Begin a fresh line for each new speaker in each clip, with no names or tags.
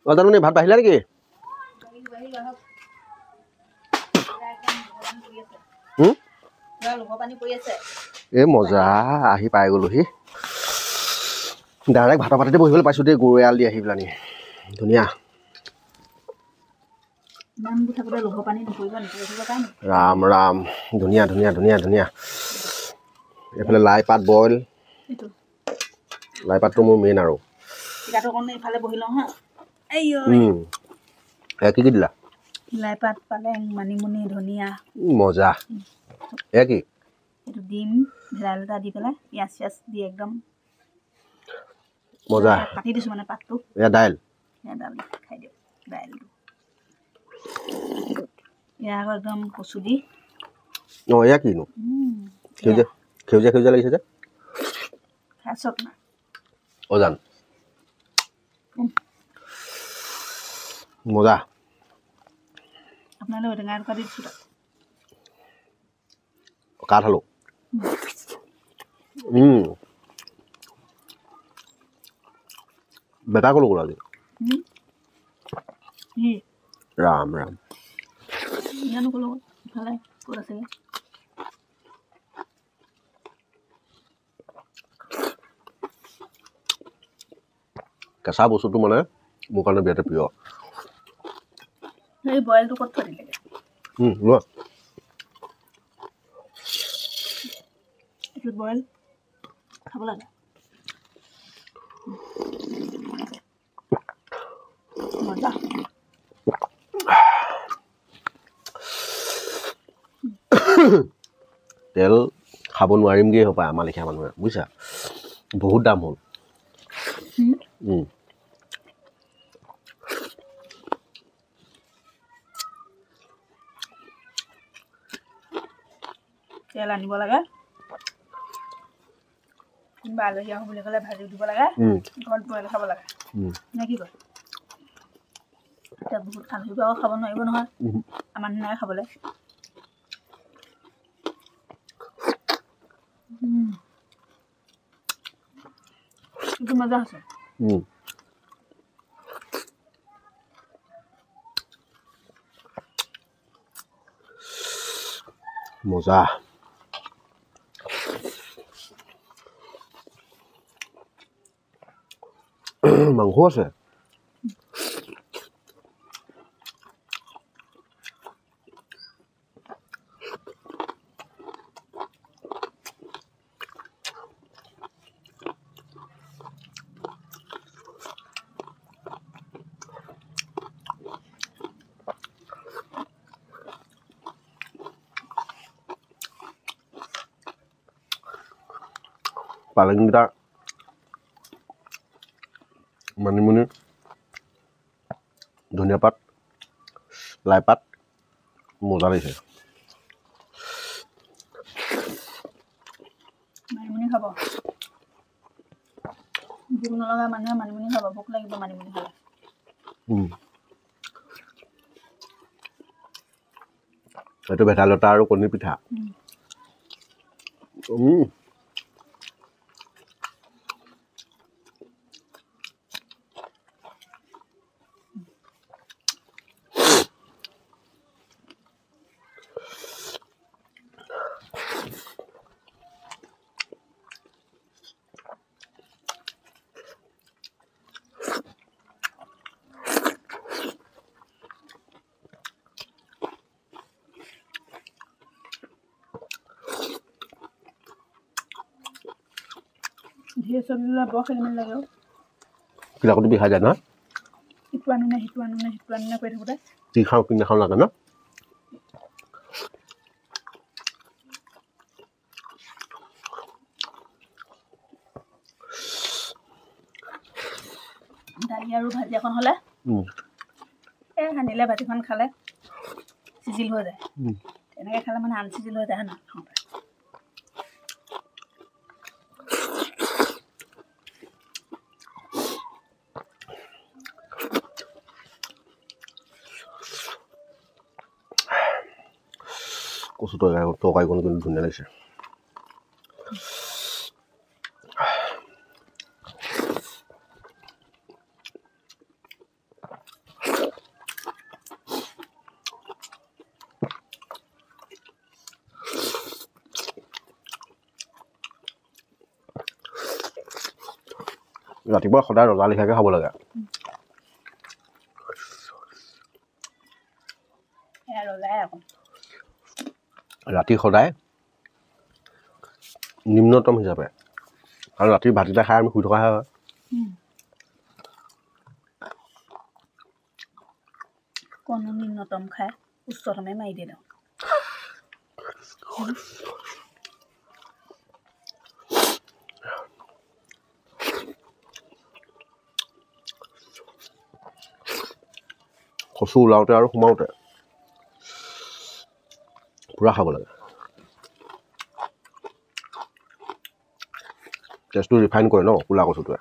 জানুনি ভাত বাঢ়িলা নেকি এ মজা আহি পাই গ'লোহি ডাইৰেক্ট ভাতৰ পাতিতে বহিবলৈ পাইছোঁ দেই গৰু এৰাল দি আহি পেলানি ধুনীয়া ৰাম ৰাম ধুনীয়া ধুনীয়া ধুনীয়া ধুনীয়া এইফালে লাই পাত বইল লাই পাতটো মোৰ মেইন আৰু কি কি দিলা
লাই পাত পালেং মানিমুনি ধনিয়া
মজা কি
এইটো ডিম ভেদাইলতা দি পেলাই পিঁয়াজ চিয়াজ দি একদম
মজা
কাটি দিছোঁ মানে পাতটো
দাইল
খাই দিয়ক দাইলটো ইয়াৰ আকৌ একদম কচু দি
এয়া কিনো সেউজীয়া সেউজীয়া সেউজীয়া লাগিছে যে
খাই চাওক না
জান মজা
আপোনালোকে ঔটেঙা এটুকুৰা দি দিছোঁ তাত
কাঠ আলু বেটা ক'লো গ'ল আজি ৰাম ৰাম
জানো ক'লো ইফালে ক'ত আছেগৈ
কেঁচা বস্তুটো মানে মোৰ কাৰণে বিৰাট প্ৰিয়
এই বইলটো ক'ত থৈ দিলেগৈ
লোৱা
এইটো বইল খাব লাগে মজা
তেল খাব নোৱাৰিমগৈ হপায় আমাৰ লেখীয়া মানুহে বুজিছা বহুত দাম হ'ল
তেল আনিব লাগে কোনোবা আলহী আহোঁ বুলি ক'লে ভাজি দিব লাগে ঘৰত বইল খাব লাগে নে কি কয় এতিয়া বহুত আলহীবোৰ আকৌ খাব নোৱাৰিব নহয় আমাৰ নিচিনাই খাবলৈ এইটো মজা হৈছে
মজা মাংস আছে পালেংকেইটা মানিমুনি ধনিয়া পাত লাই পাত মজা লাগিছে
মানিমুনি খাব ভোক নলগা মানুহে মানিমুনি খাব ভোক লাগিব মানিমুনি খালে
এইটো ভেদাইলতা আৰু কণী পিঠা
ঢেৰ চব্জি ল'লে বৰ খেলি মেলি লাগে
কিলাকতো বিষাই যায় ন
ইটো আনো নে সিটো আনো নে সিটো আনো নে কৰি থাকোঁতে
কি খাওঁ কি নাখাওঁ লাগে ন
দালি আৰু ভাজি এখন হ'লে সানিলে ভাজিখন খালে চিজিল হৈ যায় তেনেকৈ খালে মানে আনচিজিল হৈ যায় না খাওঁতে
কচু তৰকাৰীখন কিন্তু ধুনীয়া লাগিছে ৰাতিপুৱা সদায় ৰজা লিখাকে খাব লাগে ৰাতি সদায় নিম্নতম হিচাপে আৰু ৰাতি ভাতকেইটা খাই আমি শুই থকাহে হয়
কোনো নিম্নতম খাই উচ্চতমে মাৰি দিয়ে ন
কচু ওলাওঁতে আৰু সোমাওঁতে পুৰা খাব লাগে টেষ্টটো ৰিফাইন কৰে ন ক'লা কচুটোৱে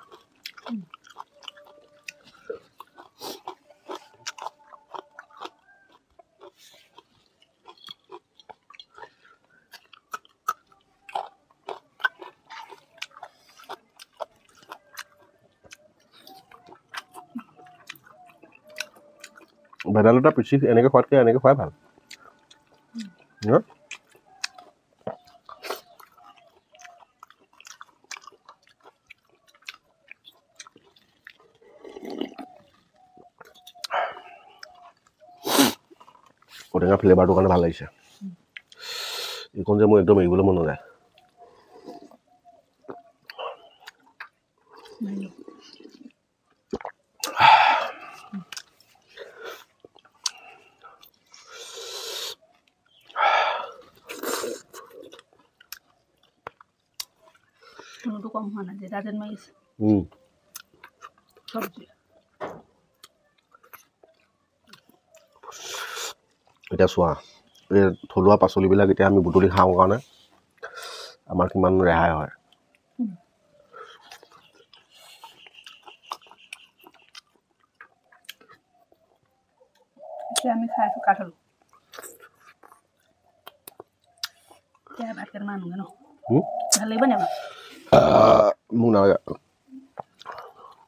ভেদাইলতা পিচি এনেকৈ খোৱাতকৈ এনেকৈ খোৱাই ভাল ন ঔটেঙা ফ্লেভাৰটোৰ কাৰণে ভাল লাগিছে এইকণ যে মোৰ একদম এৰিবলৈ মন নাযায়
কোনোটো কম হোৱা নাই যেটা যেন মাৰিছে চব্জি
এতিয়া চোৱা এই থলুৱা পাচলিবিলাক এতিয়া আমি বুটলি খাওঁ কাৰণে আমাৰ কিমান ৰেহাই হয়
এতিয়া আমি খাই আছোঁ কাঠল এতিয়া ভাত কেইটামান আনোগৈ ন ভাল লাগিব নে
মোক নালাগে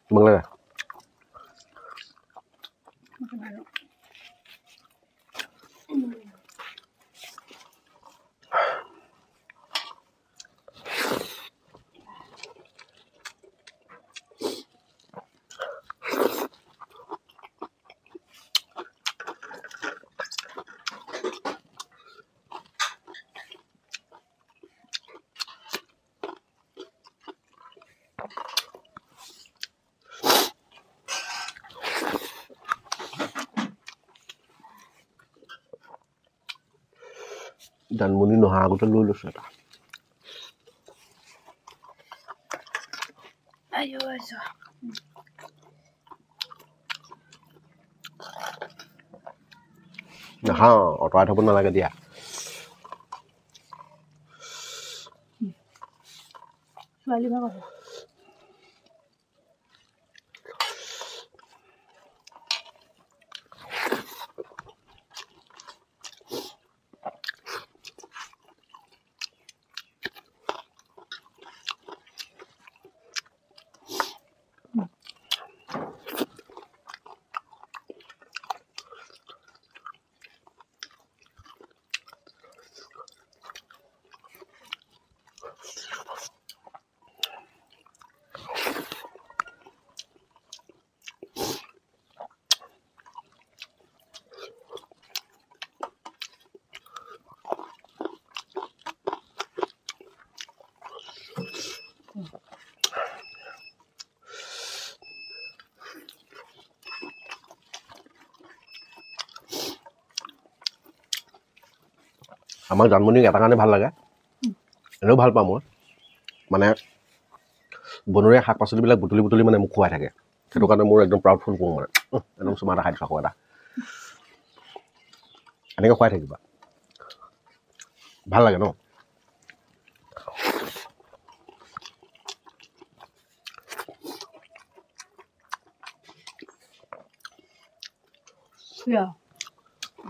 তোমাক লাগে জানমনি নহা আগতে লৈ লৈছোঁ এটা
আইও আইছো
নাখাওঁ অঁতৰাই থ'ব নালাগে দিয়া
ছোৱালী ভাগ আছে
আমাৰ জানমনিক এটা কাৰণে ভাল লাগে এনেও ভাল পাওঁ মই মানে বনৰীয়া শাক পাচলিবিলাক বুটলি বুটলি মানে মোক খুৱাই থাকে সেইটো কাৰণে মোৰ একদম প্ৰাউড ফিল কৰোঁ মানে একদম চুমা এটা খাই দিছোঁ আকৌ এটা এনেকৈ খুৱাই থাকিবা ভাল লাগে ন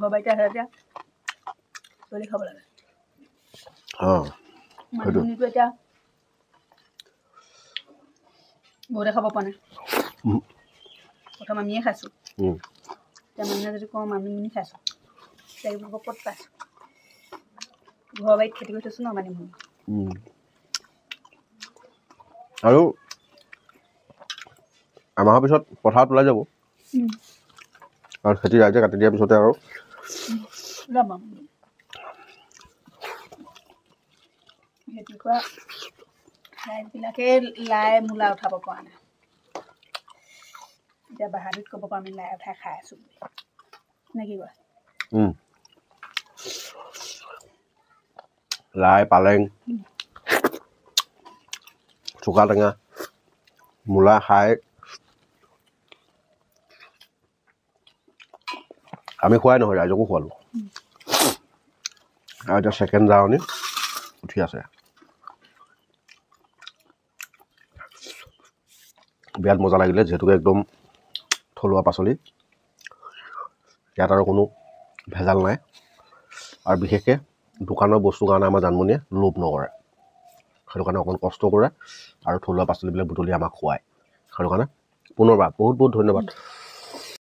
বাবাইটা হেৰা চলি খাব লাগে মানুহটো এতিয়া বহুতে খাব পৰা নাই প্ৰথম আমিয়ে খাইছোঁ এতিয়া মানুহে যদি কওঁ আমি খাইছোঁ এতিয়া ক'ত পাইছোঁ ঘৰৰ বাৰীত খেতি কৰি থৈছোঁ ন মানিমুনি
আৰু এমাহৰ পিছত পথাৰত ওলাই যাব আৰু খেতি ৰাইজে কাটি দিয়াৰ পিছতে আৰু
যাম খেতি কৰা ৰাইজবিলাকে লাই মূলা উঠাব পৰা নাই এতিয়া বাহাদুৰিত ক'ব পৰা আমি লাই উঠাই খাই আছোঁ বুলি নে কি কয়
লাই পালেং চুকা টেঙা মূলা খাই আমি খোৱাই নহয় ৰাইজকো খোৱালোঁ আৰু এতিয়া ছেকেণ্ড জাৰণি উঠি আছে বিৰাট মজা লাগিলে যিহেতুকে একদম থলুৱা পাচলি ইয়াত আৰু কোনো ভেজাল নাই আৰু বিশেষকৈ দোকানৰ বস্তুৰ কাৰণে আমাৰ জানমনিয়ে লোভ নকৰে সেইটো কাৰণে অকণ কষ্ট কৰে আৰু থলুৱা পাচলিবিলাক বুটলি আমাক খুৱায় সেইটো কাৰণে পুনৰবাৰ বহুত বহুত ধন্যবাদ